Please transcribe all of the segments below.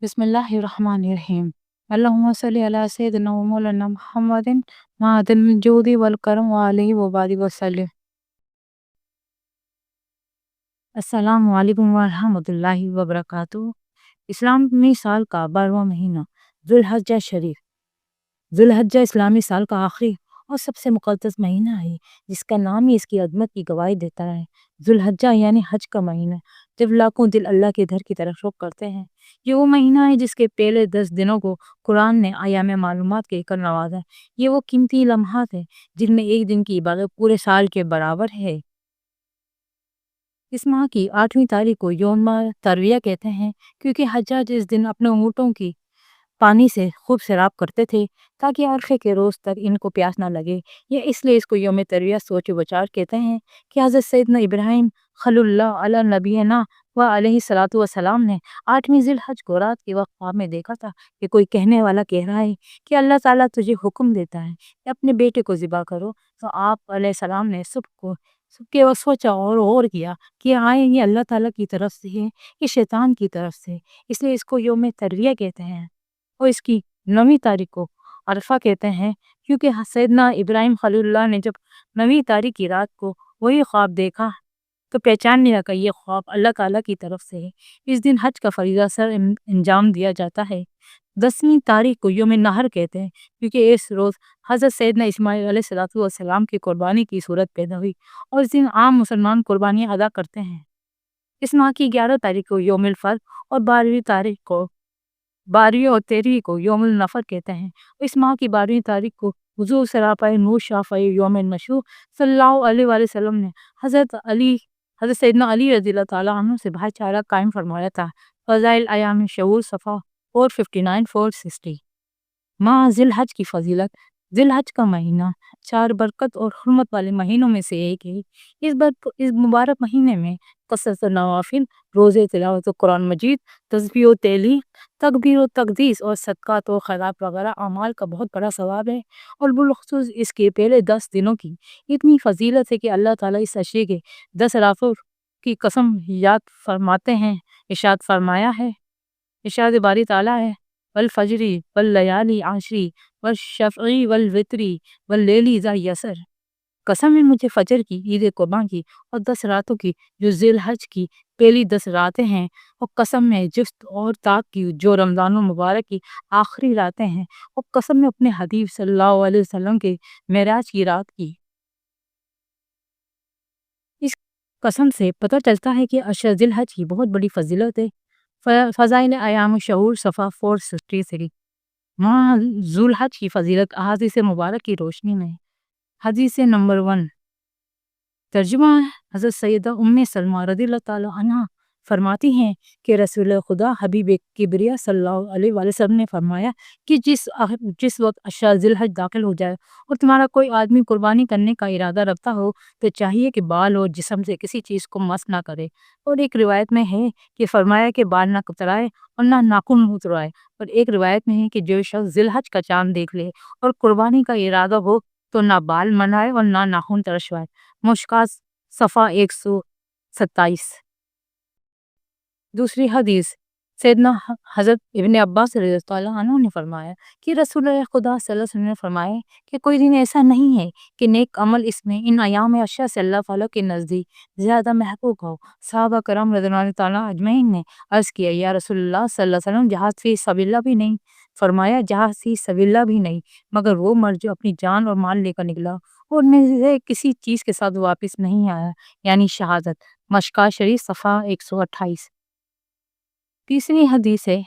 بسم اللہ الرحمن الرحیم۔ اللہم صلی علی سیدنا و مولانا محمد معدن الجود والکرم وعلیہ وبارک وسلم۔ السلام علیکم ورحمۃ اللہ وبرکاتہ۔ اسلامی سال کا 12واں مہینہ ذوالحجہ شریف۔ ذوالحجہ اسلامی سال کا آخری اور سب سے مقدس مہینہ ہے، جس کا نام ہی اس کی عظمت کی گواہی دیتا ہے۔ ذوالحجہ یعنی حج کا مہینہ، جب لاکھوں دل اللہ کے گھر کی طرف رخ کرتے ہیں۔ یہ وہ مہینہ ہے جس کے پہلے 10 دنوں کو قرآن نے ایام معلومات کہہ کر نوازا۔ یہ وہ قیمتی لمحات ہیں جن میں ایک دن کی عبادت پورے سال کے برابر ہے۔ اس ماہ کی 8ویں تاریخ کو یوم ترویہ کہتے ہیں، کیونکہ حجاج اس دن اپنے اونٹوں کی پانی سے خوب سیراب کرتے تھے تاکہ عرفے کے روز تک ان کو پیاس نہ لگے۔ یہ اس لیے اس کو یوم ترویہ سوچ بچار کہتے ہیں کہ حضرت سیدنا ابراہیم خلیل اللہ علی نبینا و علیہ الصلوۃ والسلام نے 8ویں ذی الحج کو رات کے وقت خواب میں دیکھا تھا کہ کوئی کہنے والا کہہ رہا ہے کہ اللہ تعالیٰ تجھے حکم دیتا ہے کہ اپنے بیٹے کو ذبح کرو۔ تو آپ علیہ السلام نے صبح کے وقت سوچا اور غور کیا کہ یہ اللہ تعالیٰ کی طرف سے ہے کہ شیطان کی طرف سے، اس لیے اس کو یوم ترویہ کہتے ہیں۔ اور اس کی 9ویں تاریخ کو عرفہ کہتے ہیں، کیونکہ سیدنا ابراہیم خلیل اللہ نے جب 9ویں تاریخ کی رات کو وہی خواب دیکھا تو پہچان لیا کہ یہ خواب اللہ تعالیٰ کی طرف سے ہے۔ اس دن حج کا فریضہ سر انجام دیا جاتا ہے۔ 10ویں تاریخ کو یوم نحر کہتے ہیں، کیونکہ اس روز حضرت سیدنا اسماعیل علیہ السلام کی قربانی کی صورت پیدا ہوئی، اور اس دن عام مسلمان قربانیاں ادا کرتے ہیں۔ اس ماہ کی 11 تاریخ کو یوم الفطر اور 12ویں اور 13ویں کو یوم النفر کہتے ہیں۔ اس ماہ کی 12ویں تاریخ کو حضور سراپائی نور شافعی یوم مشہور صلی اللہ علیہ وآلہ وسلم نے حضرت سیدنا علی رضی اللہ تعالیٰ عنہ سے بھائی چارہ قائم فرمایا تھا۔ فضائل ایام شہور صفحہ 459-460۔ ماہ ذی الحج کی فضیلت۔ ذی الحج کا مہینہ 4 برکت اور حرمت والے مہینوں میں سے ایک ہے۔ اس مبارک مہینے میں کثرت نوافل، روزے، تلاوت قرآن مجید، تسبیح و تہلیل، تکبیر و تقدیس اور صدقات و خیرات وغیرہ اعمال کا بہت بڑا ثواب ہے، اور بالخصوص اس کے پہلے 10 دنوں کی اتنی فضیلت ہے کہ اللہ تعالیٰ اس عشرے کے 10 راتوں کی قسم یاد فرماتے ہیں۔ ارشاد فرمایا ہے، ارشاد باری تعالیٰ ہے، والفجر واللیالی عشر والشفع والوتر واللیل اذا یسر۔ قسم ہے مجھے فجر کی، عید قربان کی، اور 10 راتوں کی جو ذی الحج کی پہلی 10 راتیں ہیں، اور قسم ہے جفت اور طاق کی جو رمضان المبارک کی آخری راتیں ہیں، اور قسم ہے اپنے حبیب صلی اللہ علیہ وسلم کے معراج کی رات کی۔ اس قسم سے پتہ چلتا ہے کہ عشر ذی الحج کی بہت بڑی فضیلت ہے۔ فضائل ایام شہور صفحہ 463۔ ماہ ذی الحج کی فضیلت احادیث مبارک کی روشنی میں۔ حدیث نمبر 1، ترجمہ حضرت سیدہ ام سلمہ رضی اللہ تعالیٰ عنہ فرماتی ہیں کہ رسول خدا حبیب کبریا صلی اللہ علیہ وآلہ وسلم نے فرمایا کہ جس وقت عشر ذی الحج داخل ہو جائے اور تمہارا کوئی آدمی قربانی کرنے کا ارادہ رکھتا ہو تو چاہیے کہ بال اور جسم سے کسی چیز کو مس نہ کرے، اور ایک روایت میں ہے کہ فرمایا کہ بال نہ کترائے اور نہ ناخن اتروائے، اور ایک روایت میں ہے کہ جو شخص ذی الحج کا چاند دیکھ لے اور قربانی کا ارادہ ہو تو نہ بال منائے اور نہ ناخن ترشوائے۔ مشکات صفحہ 127۔ دوسری حدیث، سیدنا حضرت ابن عباس رضی اللہ عنہ نے فرمایا کہ رسول خدا صلی اللہ علیہ وسلم نے فرمایا کہ کوئی دن ایسا نہیں ہے کہ نیک عمل اس میں ان ایام عشر سے اللہ تعالیٰ کے نزدیک زیادہ محبوب ہو۔ صحابہ کرام رضی اللہ تعالیٰ اجمعین نے عرض کیا، یا رسول اللہ صلی اللہ علیہ وسلم، جہاد فی سبیل اللہ بھی نہیں؟ فرمایا، جہاد فی سبیل اللہ بھی نہیں مگر وہ مرد جو اپنی جان اور مال لے کر نکلا اور ان کسی چیز کے ساتھ واپس نہیں آیا، یعنی شہادت۔ مشکات شریف صفحہ 128۔ تیسری حدیث ہے،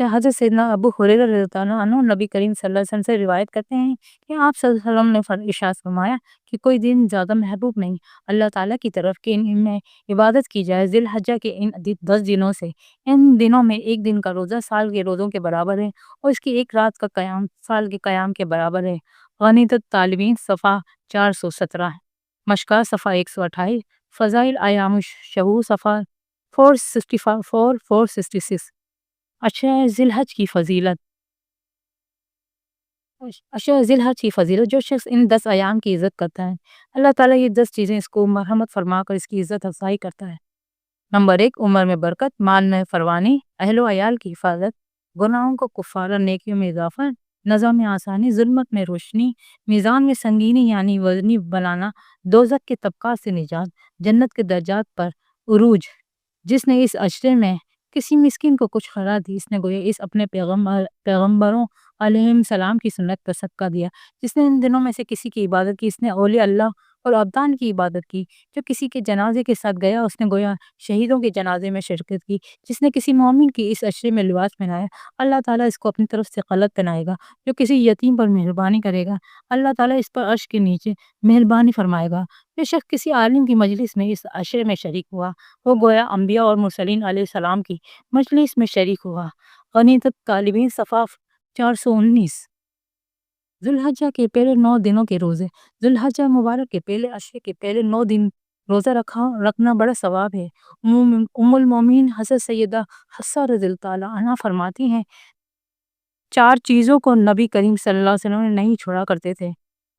حضرت سیدنا ابو ہریرہ رضی اللہ عنہ نبی کریم صلی اللہ علیہ وسلم سے روایت کرتے ہیں کہ آپ صلی اللہ علیہ وسلم نے ارشاد فرمایا کہ کوئی دن زیادہ محبوب نہیں اللہ تعالیٰ کی طرف کہ ان میں عبادت کی جائے ذی الحجہ کے ان 10 دنوں سے۔ ان دنوں میں ایک دن کا روزہ سال کے روزوں کے برابر ہے، اور اس کی ایک رات کا قیام سال کے قیام کے برابر ہے۔ غنیمت طالبین صفحہ 417۔ مشکات صفحہ 128۔ فضائل ایام شہور صفحہ 466۔ عشر ذی الحج کی فضیلت۔ عشر ذی الحج کی فضیلت، جو شخص ان 10 ایام کی عزت کرتا ہے اللہ تعالیٰ یہ 10 چیزیں اس کو مرحمت فرما کر اس کی عزت افزائی کرتا ہے۔ نمبر 1، عمر میں برکت، مال میں فراوانی، اہل و عیال کی حفاظت، گناہوں کو کفارہ، نیکیوں میں اضافہ، نظام میں آسانی، ظلمت میں روشنی، میزان میں سنگینی یعنی وزنی بنانا، دوزخ کے طبقات سے نجات، جنت کے درجات پر عروج۔ جس نے اس عشرے میں کسی مسکین کو کچھ خیرات دی، اس نے گویا اس اپنے پیغمبروں علیہ السلام کی سنت پر صدقہ دیا۔ جس نے ان دنوں میں سے کسی کی عبادت کی، اس نے اولیاء اللہ اور ابدان کی عبادت کی۔ جو کسی کے جنازے کے ساتھ گیا، اس نے گویا شہیدوں کے جنازے میں شرکت کی۔ جس نے کسی مومن کی اس عشرے میں لباس پہنایا، اللہ تعالیٰ اس کو اپنی طرف سے خلعت پہنائے گا۔ جو کسی یتیم پر مہربانی کرے گا، اللہ تعالیٰ اس پر عرش کے نیچے مہربانی فرمائے گا۔ بے شک کسی عالم کی مجلس میں اس عشرے میں شریک ہوا، وہ گویا انبیاء اور مرسلین علیہ السلام کی مجلس میں شریک ہوا۔ غنیمت طالبین، صفحہ 419۔ ذوالحجہ کے پہلے 9 دنوں کے روزے۔ ذوالحجہ مبارک کے پہلے عشرے کے پہلے 9 دن روزہ رکھنا بڑا ثواب ہے۔ ام المومنین حضرت سیدہ حفصہ رضی اللہ تعالیٰ عنہا فرماتی ہیں، 4 چیزوں کو نبی کریم صلی اللہ علیہ وسلم نے نہیں چھوڑا کرتے تھے: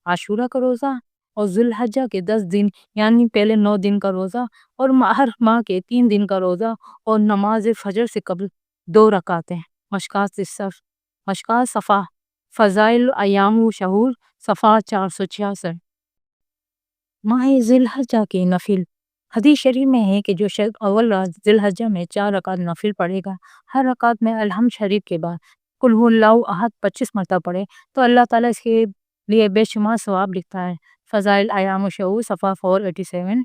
عاشورہ کا روزہ، اور ذوالحجہ کے 10 دن یعنی پہلے 9 دن کا روزہ، اور ہر ماہ کے 3 دن کا روزہ، اور نماز فجر سے قبل 2 رکعتیں۔ مشکات صفحہ فضائل ایام و شہور، صفحہ 466۔ ماہ ذی الحجہ کے نفل۔ حدیث شریف میں ہے کہ جو شخص اول رات ذی الحجہ میں 4 رکعت نفل پڑھے گا، ہر رکعت میں الحمد شریف کے بعد قل هو اللہ احد 25 مرتبہ پڑھے تو اللہ تعالیٰ اس کے لیے بے شمار ثواب لکھتا ہے۔ فضائل ایام و شہور، صفحہ 487۔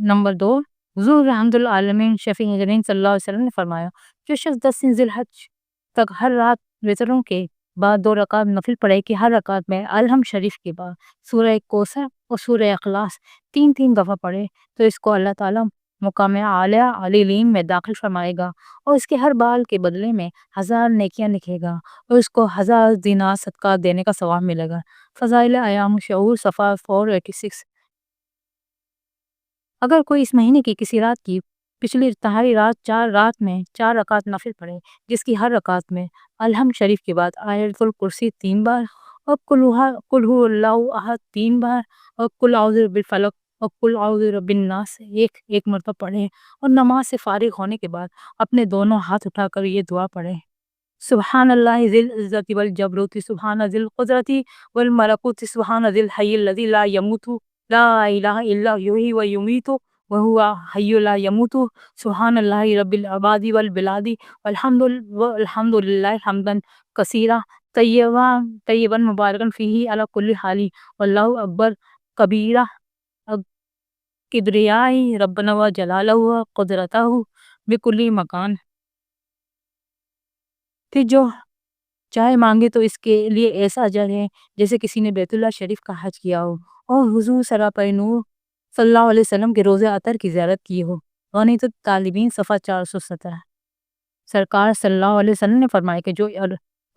نمبر 2، حضور رحمت العالمین شفیع جنین صلی اللہ علیہ وسلم نے فرمایا، جو شخص 10 ذی الحجہ تک ہر رات وتروں کے بعد 2 رکعت نفل پڑھے کہ ہر رکعت میں الحمد شریف کے بعد سورہ کوثر اور سورہ اخلاص 3 دفعہ پڑھے تو اس کو اللہ تعالیٰ مقام اعلیٰ علیین میں داخل فرمائے گا، اور اس کے ہر بال کے بدلے میں 1000 نیکیاں لکھے گا، اور اس کو 1000 دینار صدقہ دینے کا ثواب ملے گا۔ فضائل ایام شعور، صفحہ 486۔ اگر کوئی اس مہینے کی کسی رات کی پچھلی تہائی رات 4 رکعت نفل پڑھے، جس کی ہر رکعت میں الحمد شریف کے بعد آیت الکرسی 3 بار، اور قل هو اللہ احد 3 بار، اور قل اعوذ برب الفلق اور قل اعوذ برب الناس ایک مرتبہ پڑھے، اور نماز سے فارغ ہونے کے بعد اپنے دونوں ہاتھ اٹھا کر یہ دعا پڑھے: سبحان اللہ ذی العزت والجبروت، سبحان ذی القدرت والملکوت، سبحان ذی الحی الذی لا یموت، لا الہ الا یحیی و یمیت وہو حی لا یموت، سبحان اللہ رب العباد والبلاد، والحمد للہ حمدا کثیرا طیبا مبارکا فیہ علی کل حال، واللہ اکبر کبیرہ، کبریائی ربنا و جلالہ و قدرتہ بکل مکان۔ پھر جو چاہے مانگے تو اس کے لیے ایسا اجر ہے جیسے کسی نے بیت اللہ شریف کا حج کیا ہو اور حضور سراپا نور صلی اللہ علیہ وسلم کے روضہ اطہر کی زیارت کی ہو۔ غنیمت طالبین، صفحہ 417۔ سرکار صلی اللہ علیہ وسلم نے فرمایا کہ جو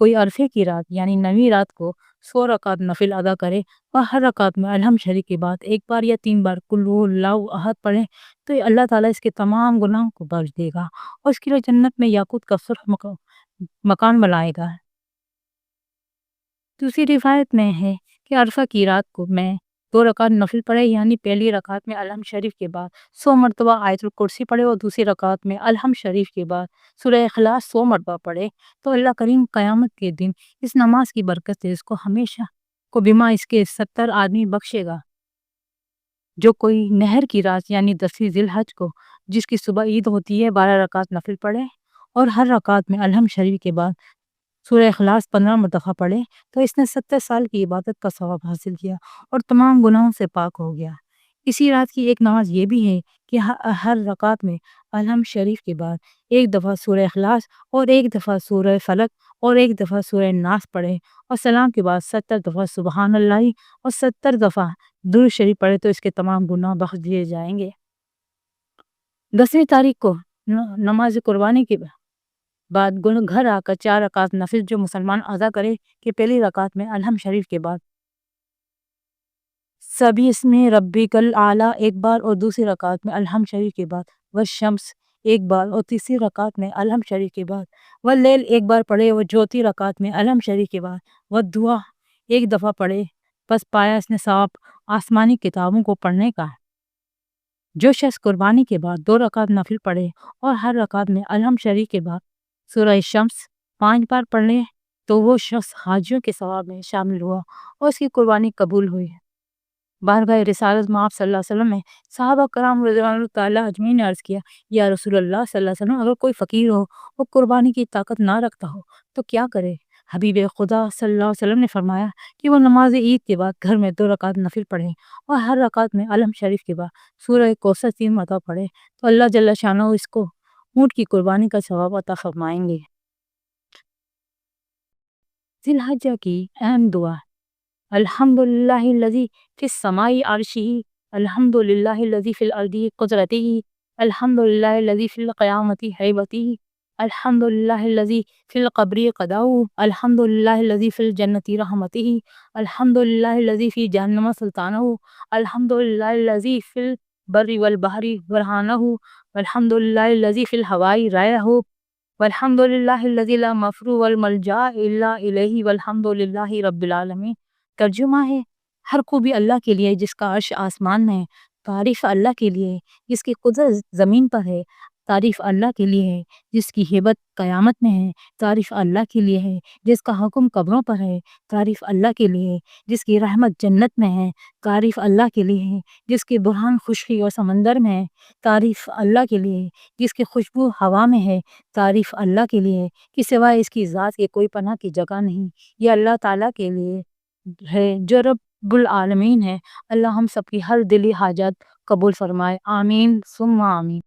کوئی عرفے کی رات یعنی 9ویں رات کو 100 رکعت نفل ادا کرے اور ہر رکعت میں الحمد شریف کے بعد 1 بار یا 3 بار قل هو اللہ احد پڑھے تو اللہ تعالیٰ اس کے تمام گناہوں کو بخش دے گا اور اس کے لیے جنت میں یاقوت کا سرخ مکان بنائے گا۔ دوسری روایت میں ہے کہ عرفہ کی رات کو میں 2 رکعت نفل پڑھے یعنی پہلی رکعت میں الحمد شریف کے بعد 100 مرتبہ آیت الکرسی پڑھے اور دوسری رکعت میں الحمد شریف کے بعد سورہ اخلاص 100 مرتبہ پڑھے تو اللہ کریم قیامت کے دن اس نماز کی برکت سے اس کو ہمیشہ کو بما اس کے 70 آدمی بخشے گا۔ جو کوئی نہر کی رات یعنی 10ویں ذی الحجہ کو جس کی صبح عید ہوتی ہے 12 رکعت نفل پڑھے اور ہر رکعت میں الحمد شریف کے بعد سورہ اخلاص 15 مرتبہ پڑھے تو اس نے 70 سال کی عبادت کا ثواب حاصل کیا اور تمام گناہوں سے پاک ہو گیا۔ اسی رات کی ایک نماز یہ بھی ہے کہ ہر رکعت میں الحمد شریف کے بعد 1 دفعہ سورہ اخلاص اور 1 دفعہ سورہ فلق اور 1 دفعہ سورہ ناس پڑھے اور سلام کے بعد 70 دفعہ سبحان اللہ اور 70 دفعہ درود شریف پڑھے تو اس کے تمام گناہ بخش دیے جائیں گے۔ 10ویں تاریخ کو نماز قربانی کے بعد گھر آ کر 4 رکعت نفل جو مسلمان ادا کرے کہ پہلی رکعت میں الحمد شریف کے بعد سبح اسم ربک الاعلی 1 بار اور دوسری رکعت میں الحمد شریف کے بعد والشمس 1 بار اور تیسری رکعت میں الحمد شریف کے بعد واللیل 1 بار پڑھے اور چوتھی رکعت میں الحمد شریف کے بعد والدعا 1 دفعہ پڑھے، بس پایا اس نے ثواب آسمانی کتابوں کو پڑھنے کا۔ جو شخص قربانی کے بعد 2 رکعت نفل پڑھے اور ہر رکعت میں الحمد شریف کے بعد سورہ شمس 5 بار پڑھ لے تو وہ شخص حاجیوں کے ثواب میں شامل ہوا اور اس کی قربانی قبول ہوئی۔ بارگاہ رسالت میں آپ صلی اللہ علیہ وسلم نے صحابہ کرام رضی اللہ تعالیٰ اجمعین نے عرض کیا، یا رسول اللہ صلی اللہ علیہ وسلم، اگر کوئی فقیر ہو اور قربانی کی طاقت نہ رکھتا ہو تو کیا کرے؟ حبیب خدا صلی اللہ علیہ وسلم نے فرمایا کہ وہ نماز عید کے بعد گھر میں 2 رکعت نفل پڑھے اور ہر رکعت میں علم شریف کے بعد سورہ کوثر 3 مرتبہ پڑھے تو اللہ جل شانہ اس کو اونٹ کی قربانی کا ثواب عطا فرمائیں گے۔ ذی الحجہ کی اہم دعا: الحمدللہ الذی فی السماء عرشہ، الحمدللہ الذی فی الارض قدرتہ، الحمدللہ الذی فی القیامۃ ہیبتہ، الحمدللہ الذی فی القبر قضاءہ، الحمدللہ الذی فی الجنۃ رحمتہ، الحمدللہ الذی فی جہنم سلطانہ، الحمدللہ الذی فی البر والبحر برہانہ، الحمدللہ الذی فی الہواء رایہ، والحمدللہ الذی لا مفر والملجا الا الیہ والحمدللہ رب العالمین۔ ترجمہ ہے: ہر خوبی اللہ کے لیے جس کا عرش آسمان میں ہے، تعریف اللہ کے لیے جس کی قدرت زمین پر ہے، تعریف اللہ کے لیے ہے جس کی ہیبت قیامت میں ہے، تعریف اللہ کے لیے ہے جس کا حکم قبروں پر ہے، تعریف اللہ کے لیے جس کی رحمت جنت میں ہے، تعریف اللہ کے لیے جس کی برہان خشکی اور سمندر میں ہے، تعریف اللہ کے لیے جس کی خوشبو ہوا میں ہے، تعریف اللہ کے لیے کہ سوائے اس کی ذات کے کوئی پناہ کی جگہ نہیں۔ یہ اللہ تعالیٰ کے لیے ہے جو رب العالمین ہے۔ اللہ ہم سب کی ہر دلی حاجت قبول فرمائے، آمین ثم آمین۔